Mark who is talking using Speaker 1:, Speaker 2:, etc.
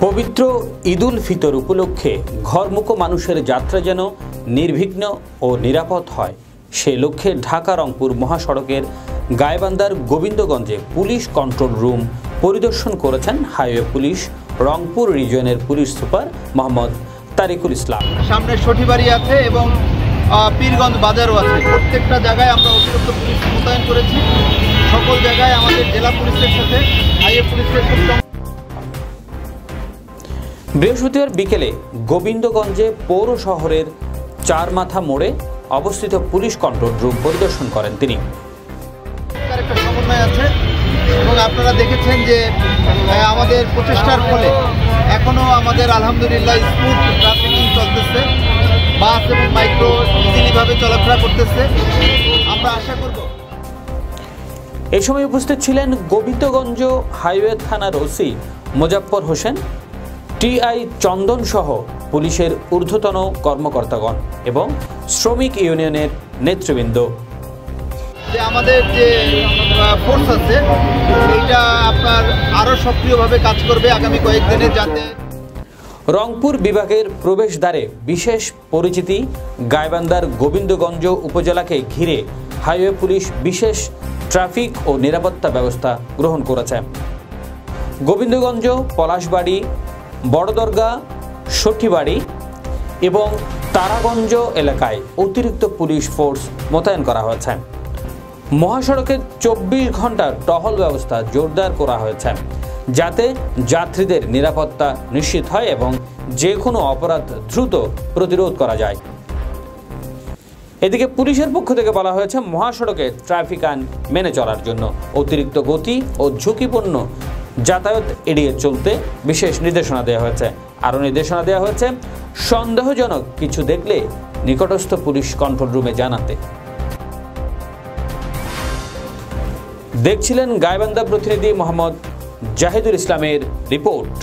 Speaker 1: পবিত্র ঈদুল ফিতর উপলক্ষে ঘরমুখো মানুষের যাত্রা যেন নির্বিঘ্ন ও নিরাপদ হয় সেই লক্ষ্যে ঢাকা রংপুর মহাসড়কের গাইবান্ধার গোবিন্দগঞ্জে পুলিশ কন্ট্রোল রুম পরিদর্শন করেছেন হাইওয়ে পুলিশ রংপুর রিজিয়নের পুলিশ সুপার মোহাম্মদ তারিকুল ইসলাম।
Speaker 2: সামনে সঠিবাড়ি আছে এবং পীরগঞ্জ বাজারও আছে। প্রত্যেকটা জায়গায় আমরা অতিরিক্ত পুলিশ মোতায়েন করেছি। সকল জায়গায় আমাদের জেলা পুলিশের সাথে হাইওয়ে পুলিশের
Speaker 1: বৃহস্পতিবার বিকেলে গোবিন্দগঞ্জে পৌর শহরের চারমাথা মোড়ে অবস্থিত পুলিশ কন্ট্রোল রুম পরিদর্শন করেন তিনি।
Speaker 2: একটা সমন্বয় আছে এবং আপনারা দেখেছেন যে আমাদের প্রচেষ্টার ফলে এখনো আমাদের আলহামদুলিল্লাহ স্মুথ ট্রাফিকিং চলতেছে, বাস এবং মাইক্রো ইজিলিভাবে চলাফেরা করতেছে। আমরা আশা করব।
Speaker 1: এই সময় উপস্থিত ছিলেন গোবিন্দগঞ্জ হাইওয়ে থানার ওসি মোজাফফর হোসেন, টিআই চন্দন সহ পুলিশের ঊর্ধ্বতন কর্মকর্তাগণ এবং শ্রমিক ইউনিয়নের নেতৃবৃন্দ।
Speaker 2: যে আমাদের যে ফোর্স আছে এটা আপনার আরো সক্রিয়ভাবে কাজ করবে আগামী কয়েকদিনে, যাতে
Speaker 1: রংপুর বিভাগের প্রবেশদ্বারে বিশেষ পরিচিতি গাইবান্ধার গোবিন্দগঞ্জ উপজেলাকে ঘিরে হাইওয়ে পুলিশ বিশেষ ট্রাফিক ও নিরাপত্তা ব্যবস্থা গ্রহণ করেছে। গোবিন্দগঞ্জ, পলাশবাড়ি, বড়দরগা, সঠিবাড়ি এবং তারাগঞ্জ এলাকায় অতিরিক্ত পুলিশ ফোর্স মোতায়েন করা হয়েছে। মহাসড়কের 24 ঘন্টার টহল ব্যবস্থা জোরদার করা হয়েছে যাতে যাত্রীদের নিরাপত্তা নিশ্চিত হয় এবং যে কোনো অপরাধ দ্রুত প্রতিরোধ করা যায়। এদিকে পুলিশের পক্ষ থেকে বলা হয়েছে মহাসড়কে ট্রাফিক আইন মেনে চলার জন্য অতিরিক্ত গতি ও ঝুঁকিপূর্ণ যাতায়াত এড়িয়ে চলতে বিশেষ নির্দেশনা দেওয়া হয়েছে। আরও নির্দেশনা দেওয়া হয়েছে সন্দেহজনক কিছু দেখলে নিকটস্থ পুলিশ কন্ট্রোল রুমে জানাতে। দেখছিলেন গাইবান্ধা প্রতিনিধি মোহাম্মদ জাহিদুল ইসলামের রিপোর্ট।